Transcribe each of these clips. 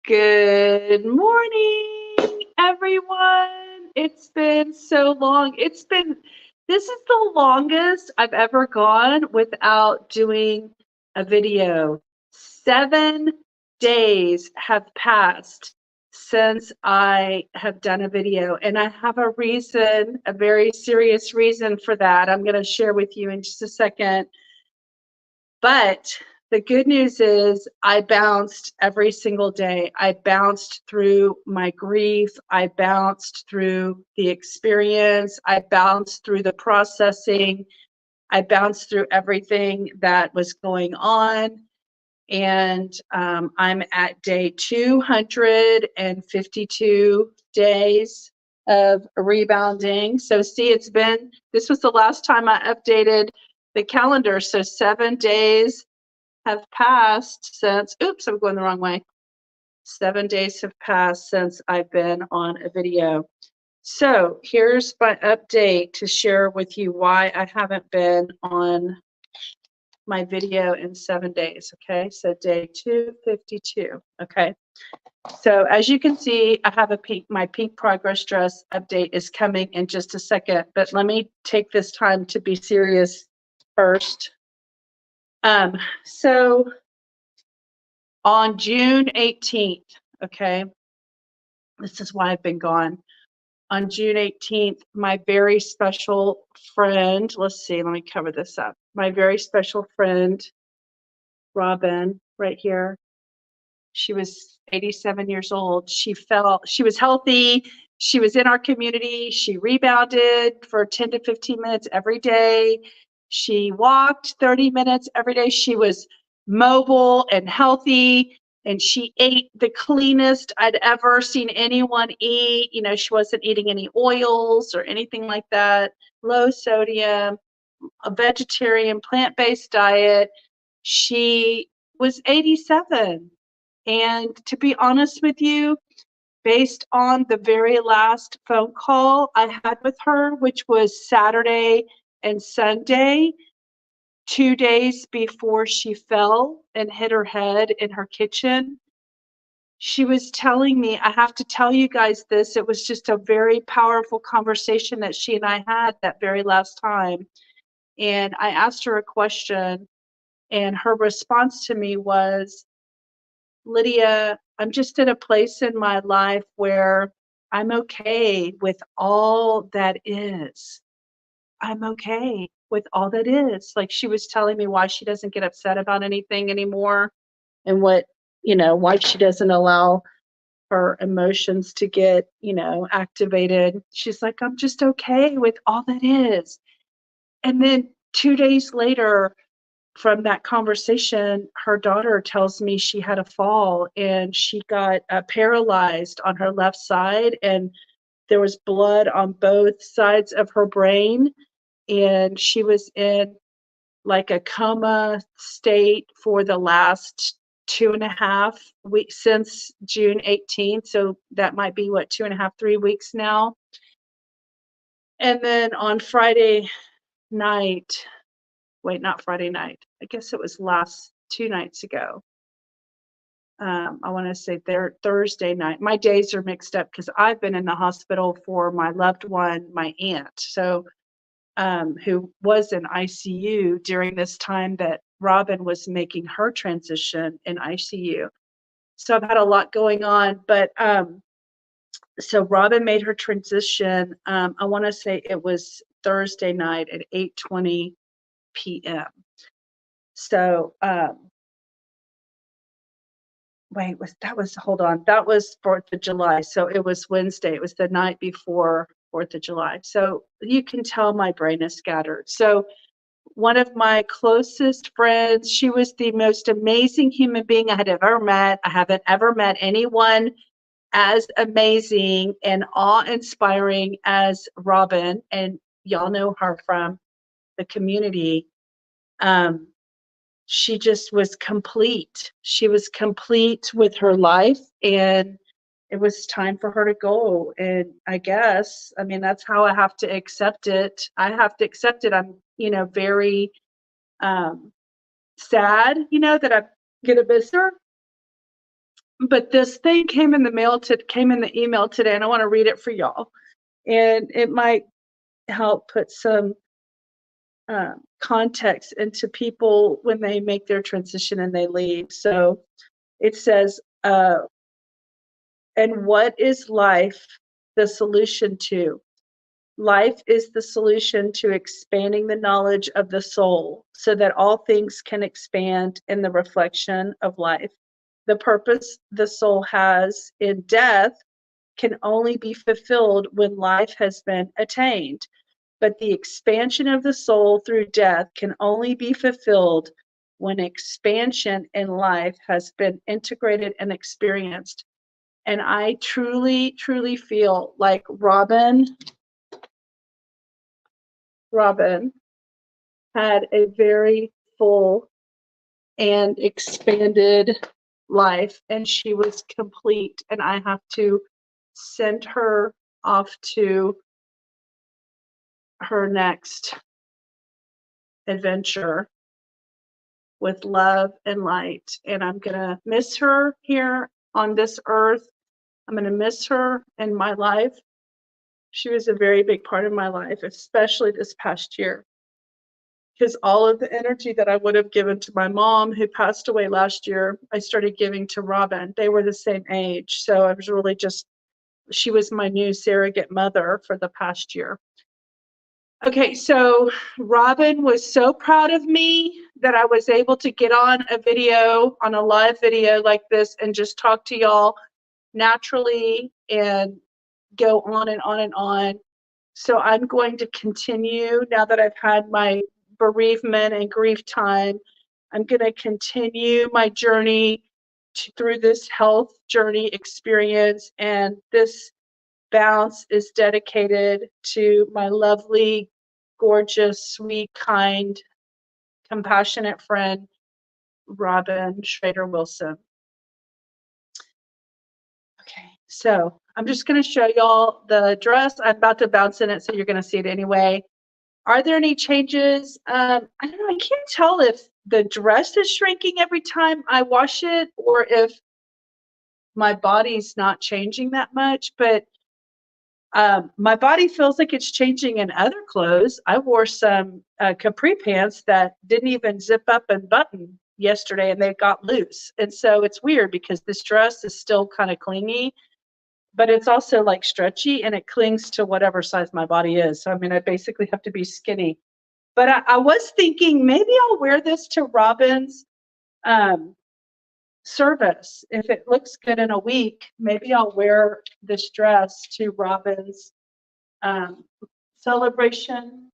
Good morning, everyone. It's been so long. This is the longest I've ever gone without doing a video. 7 days have passed since I have done a video, and I have a reason, a very serious reason for that. I'm going to share with you in just a second. But the good news is I bounced every single day. I bounced through my grief. I bounced through the experience. I bounced through the processing. I bounced through everything that was going on. And I'm at day 252 days of rebounding. So see, this was the last time I updated the calendar. So 7 days have passed since, oops, I'm going the wrong way. 7 days have passed since I've been on a video. So here's my update to share with you why I haven't been on my video in 7 days. Okay, so day 252. Okay, so as you can see, I have my pink progress dress update is coming in just a second, but let me take this time to be serious first. So on June 18th, okay, this is why I've been gone. On June 18th, my very special friend, let's see, let me cover this up. My very special friend, Robin, right here, she was 87 years old. She was healthy. She was in our community. She rebounded for 10 to 15 minutes every day. She walked 30 minutes every day. She was mobile and healthy, and she ate the cleanest I'd ever seen anyone eat. You know, she wasn't eating any oils or anything like that. Low sodium, a vegetarian, plant-based diet. She was 87. And to be honest with you, based on the very last phone call I had with her, which was Saturday and Sunday, 2 days before she fell and hit her head in her kitchen, she was telling me, I have to tell you guys this, it was just a very powerful conversation that she and I had that very last time. And I asked her a question, and her response to me was, Lydia, I'm just in a place in my life where I'm okay with all that is. I'm okay with all that is. Like, she was telling me why she doesn't get upset about anything anymore, and why she doesn't allow her emotions to get, activated. She's like, I'm just okay with all that is. And then 2 days later, from that conversation, her daughter tells me she had a fall and she got paralyzed on her left side, and there was blood on both sides of her brain, and she was in like a coma state for the last 2.5 weeks since June 18th. So that might be 2.5, 3 weeks now. And then on Friday night, not Friday night. I guess it was last 2 nights ago. I want to say Thursday night. My days are mixed up because I've been in the hospital for my loved one, my aunt, so who was in ICU during this time that Robin was making her transition in ICU. So I've had a lot going on, but so Robin made her transition. I want to say it was Thursday night at 8:20 p.m. So, hold on, that was 4th of July. So it was Wednesday. It was the night before 4th of July. So you can tell my brain is scattered. So one of my closest friends, she was the most amazing human being I had ever met. I haven't ever met anyone as amazing and awe-inspiring as Robin, and y'all know her from the community. She just was complete. She was complete with her life, and it was time for her to go. And I guess, I mean, that's how I have to accept it. I have to accept it. I'm, very sad, that I'm going to miss her. But this thing came in the email today, and I want to read it for y'all. And it might help put some context into people when they make their transition and they leave. So it says, and what is life the solution to? Life is the solution to expanding the knowledge of the soul so that all things can expand in the reflection of life. The purpose the soul has in death can only be fulfilled when life has been attained. But the expansion of the soul through death can only be fulfilled when expansion in life has been integrated and experienced. And I truly, truly feel like Robin had a very full and expanded life, and she was complete. And I have to send her off to her next adventure with love and light. And I'm going to miss her here on this earth. I'm going to miss her in my life. She was a very big part of my life, especially this past year, because all of the energy that I would have given to my mom, who passed away last year, I started giving to Robin. They were the same age. So I was really she was my new surrogate mother for the past year. Okay, so Robin was so proud of me that I was able to get on a live video like this and just talk to y'all naturally and go on and on and on. So I'm going to continue now that I've had my bereavement and grief time. I'm going to continue my journey through this health journey experience, and this bounce is dedicated to my lovely, gorgeous, sweet, kind, compassionate friend, Robin Schrader Wilson. Okay, so I'm just going to show y'all the dress. I'm about to bounce in it, so you're going to see it anyway. Are there any changes? I don't know. I can't tell if the dress is shrinking every time I wash it or if my body's not changing that much, but my body feels like it's changing in other clothes. I wore some capri pants that didn't even zip up and button yesterday, and they got loose. And so it's weird because this dress is still kind of clingy, but it's also like stretchy, and it clings to whatever size my body is. So I mean, I basically have to be skinny. But I was thinking maybe I'll wear this to Robin's service. If it looks good in a week, maybe I'll wear this dress to Robin's celebration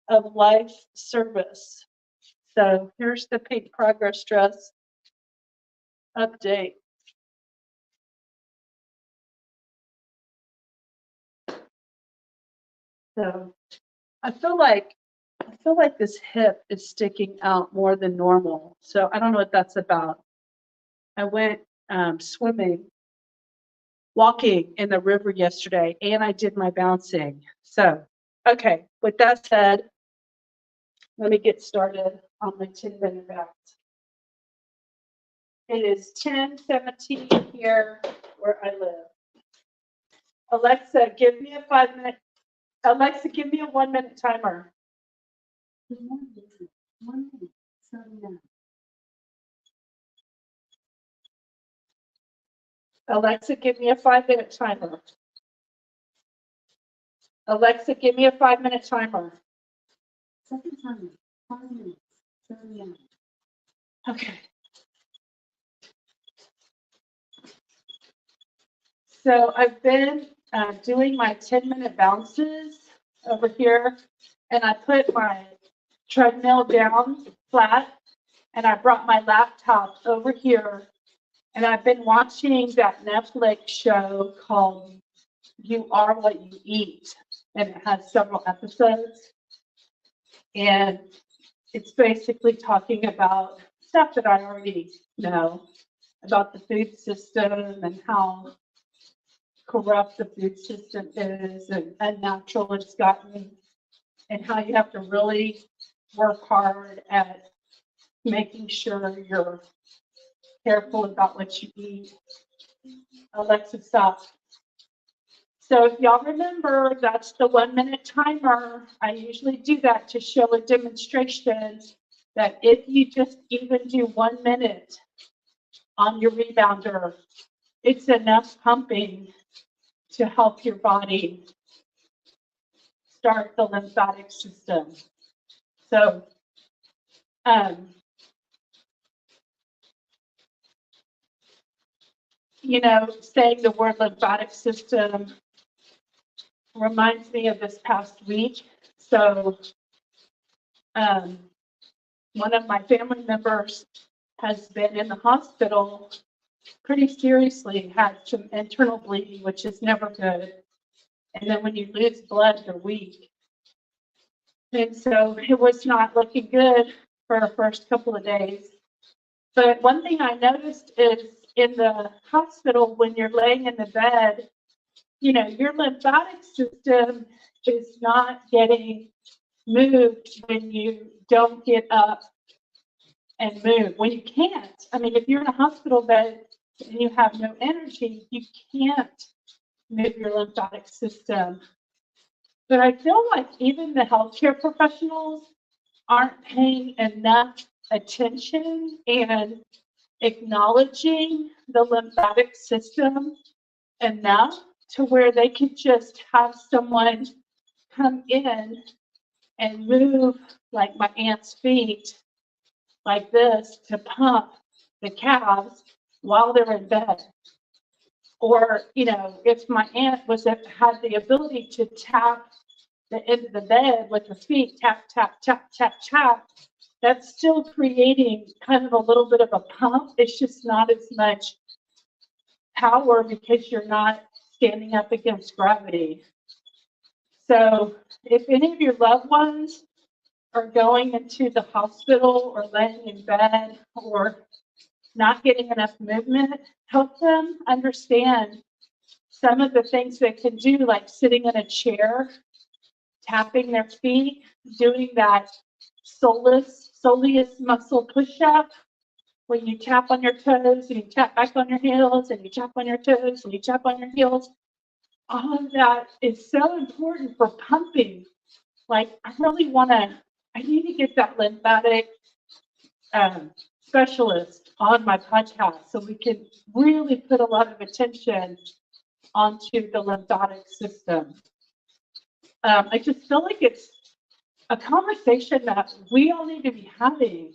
of life service. So here's the Pink Progress dress update. So I feel like this hip is sticking out more than normal. So I don't know what that's about. I went walking in the river yesterday, and I did my bouncing. So, okay, with that said, let me get started on my 10-minute bounce. It is 10:17 here where I live. Alexa, give me a 5-minute. Alexa, give me a 1-minute timer. 1 minute. Alexa, give me a 5-minute timer. Alexa, give me a 5-minute timer. Second timer, 5 minutes. 39. Okay. So I've been doing my 10-minute bounces over here, and I put my treadmill down flat, and I brought my laptop over here, and I've been watching that Netflix show called You Are What You Eat, and it has several episodes, and it's basically talking about stuff that I already know about the food system and how corrupt the food system is and unnatural it's gotten, and how you have to really work hard at making sure you're careful about what you eat. Alexa, stop. So if y'all remember, that's the 1 minute timer. I usually do that to show a demonstration that if you just even do 1 minute on your rebounder, it's enough pumping to help your body start the lymphatic system. So, you know, saying the word lymphatic system reminds me of this past week. So, one of my family members has been in the hospital pretty seriously, had some internal bleeding, which is never good. And then when you lose blood, you're weak. And so it was not looking good for the first couple of days. But one thing I noticed is in the hospital, when you're laying in the bed, you know, your lymphatic system is not getting moved when you don't get up and move. When you can't, I mean, if you're in a hospital bed and you have no energy, you can't move your lymphatic system. But I feel like even the healthcare professionals aren't paying enough attention and acknowledging the lymphatic system enough to where they could just have someone come in and move like my aunt's feet like this to pump the calves while they're in bed. Or, you know, if my aunt had the ability to tap the end of the bed with her feet, tap, tap, tap, tap, tap, that's still creating kind of a little bit of a pump. It's just not as much power because you're not standing up against gravity. So if any of your loved ones are going into the hospital or laying in bed or not getting enough movement, help them understand some of the things they can do, like sitting in a chair, tapping their feet, doing that soleus muscle push-up, when you tap on your toes and you tap back on your heels and you tap on your toes and you tap on your heels. All of that is so important for pumping. Like, I need to get that lymphatic specialist on my podcast so we can really put a lot of attention onto the lymphatic system. I just feel like it's a conversation that we all need to be having.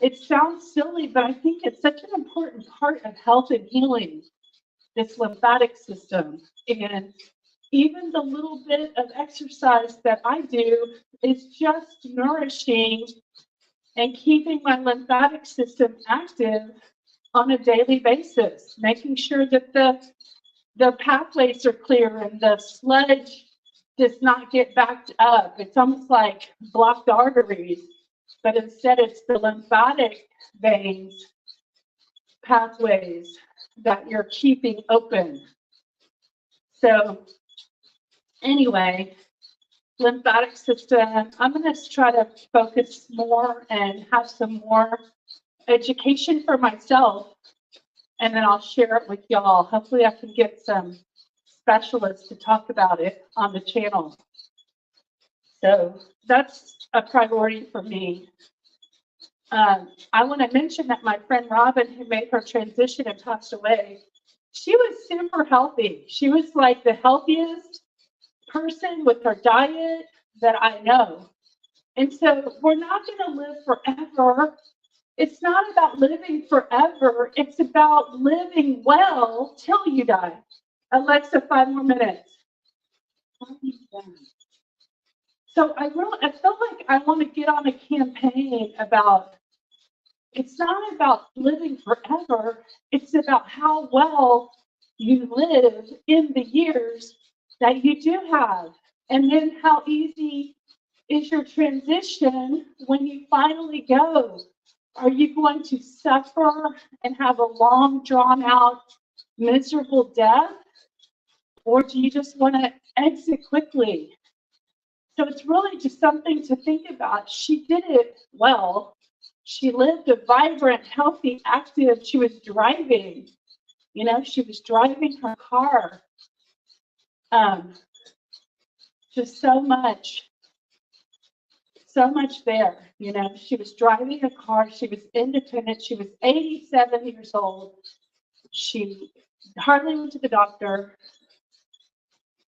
It sounds silly, but I think it's such an important part of health and healing, this lymphatic system. And even the little bit of exercise that I do is just nourishing and keeping my lymphatic system active on a daily basis, making sure that the pathways are clear and the sludge does not get backed up. It's almost like blocked arteries, but instead it's the lymphatic veins, pathways that you're keeping open. So anyway, lymphatic system, I'm going to try to focus more and have some more education for myself, and then I'll share it with y'all. Hopefully I can get some specialists to talk about it on the channel. So that's a priority for me. I want to mention that my friend Robin, who made her transition and passed away, she was super healthy. She was like the healthiest person with her diet that I know. And so we're not going to live forever. It's not about living forever. It's about living well till you die. Alexa, 5 more minutes. So I feel like I want to get on a campaign about, it's not about living forever. It's about how well you live in the years that you do have. And then how easy is your transition when you finally go? Are you going to suffer and have a long, drawn out, miserable death? Or do you just want to exit quickly? So it's really just something to think about. She did it well. She lived a vibrant, healthy, active, she was driving. You know, she was driving her car. Just so much there. You know, she was driving a car. She was independent. She was 87 years old. She hardly went to the doctor.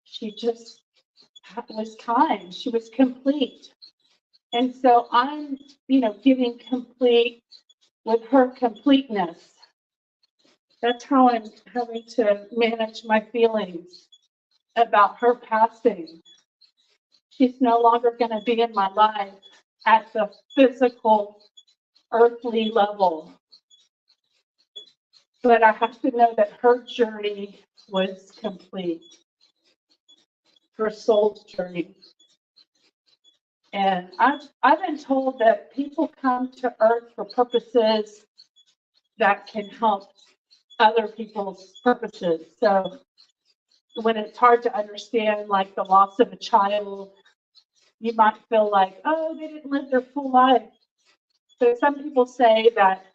She just was kind. She was complete. And so I'm, you know, getting complete with her completeness. That's how I'm having to manage my feelings about her passing. She's no longer going to be in my life at the physical, earthly level. But I have to know that her journey was complete. Her soul's journey. And I've been told that people come to Earth for purposes that can help other people's purposes. So when it's hard to understand, like the loss of a child, you might feel like, oh, they didn't live their full life. So some people say that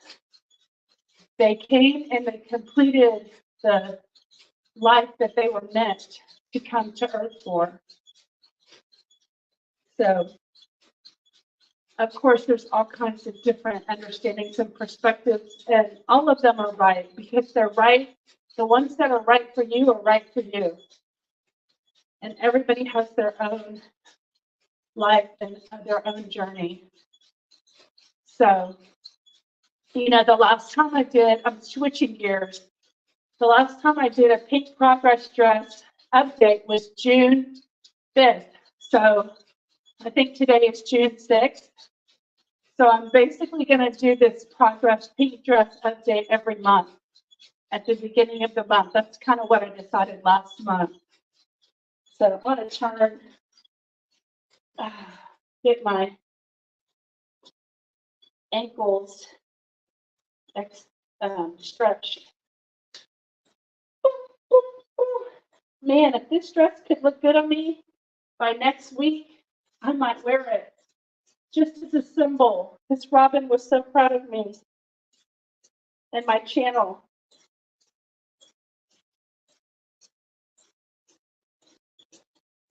they came and they completed the life that they were meant to come to Earth for. So, of course, there's all kinds of different understandings and perspectives, and all of them are right because they're right. The ones that are right for you are right for you. And everybody has their own life and their own journey. So, you know, the last time I did, I'm switching gears. The last time I did a Pink Progress Dress update was June 5th. So I think today is June 6th. So I'm basically going to do this Progress Pink Dress update every month at the beginning of the month. That's kind of what I decided last month. So I want to turn, get my ankles stretched. Man, if this dress could look good on me by next week, I might wear it just as a symbol. Because Robin was so proud of me and my channel.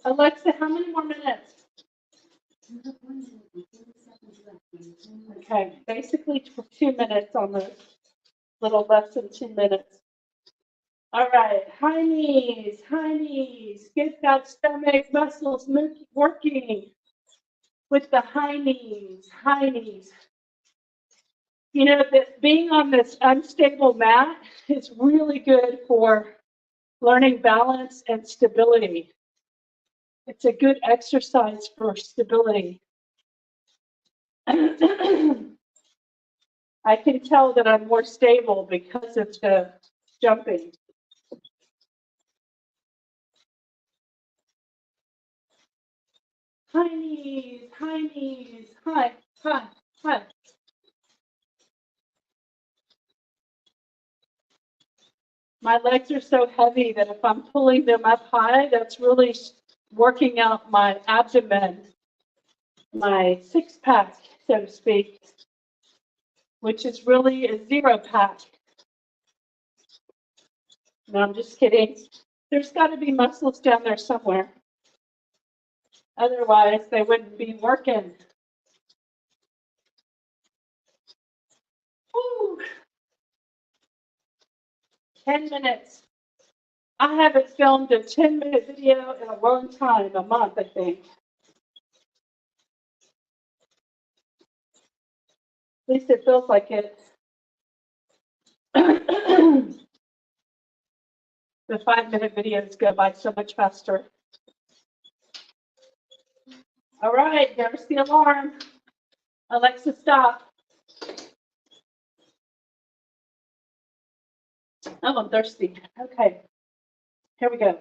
Alexa, how many more minutes? Okay, basically 2 minutes almost. Little less than 2 minutes. All right, high knees. Get that stomach muscles working with the high knees. You know, that being on this unstable mat is really good for learning balance and stability. It's a good exercise for stability. I can tell that I'm more stable because of the jumping. High knees, high. My legs are so heavy that if I'm pulling them up high, that's really working out my abdomen, my six-pack, so to speak, which is really a zero-pack. No, I'm just kidding. There's got to be muscles down there somewhere. Otherwise, they wouldn't be working. Woo. 10 minutes. I haven't filmed a 10-minute video in a long time, a month, I think. At least it feels like it. The 5-minute videos go by so much faster. All right, there's the alarm. Alexa, stop. Oh, I'm thirsty. Okay, here we go.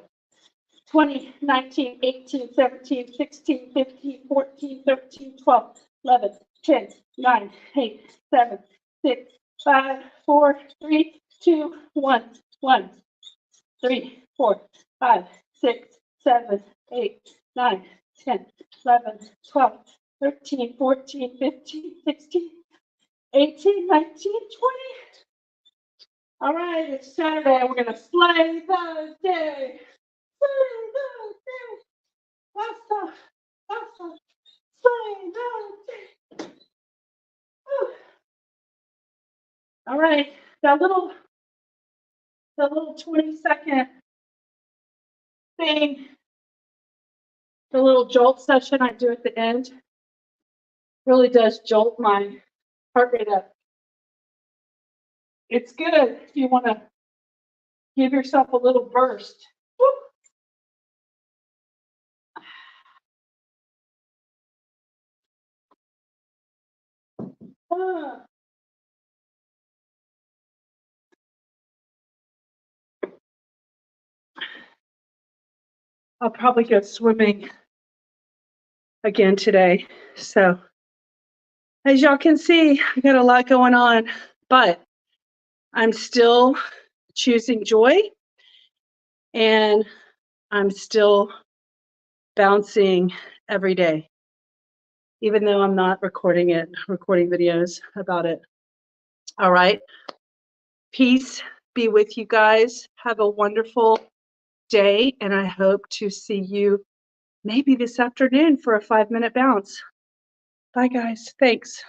20, 19, 18, 17, 16, 15, 14, 13, 12, 11, 10, 9, 8, 7, 6, 5, 4, 3, 2, 1, 1, 3, 4, 5, 6, 7, 8, 9, 10, 11, 12, 13, 14, 15, 16, 18, 19, 20. All right, it's Saturday. We're gonna slay the day. Slay the day. Basta, basta, slay the day. Whew. All right, that little 20-second thing, the little jolt session I do at the end, really does jolt my heart rate up. It's good if you want to give yourself a little burst. Ah. I'll probably go swimming again today. So as y'all can see, I got a lot going on, but I'm still choosing joy and I'm still bouncing every day, even though I'm not recording videos about it. All right. Peace be with you guys. Have a wonderful day, and I hope to see you maybe this afternoon for a 5-minute bounce. Bye, guys. Thanks.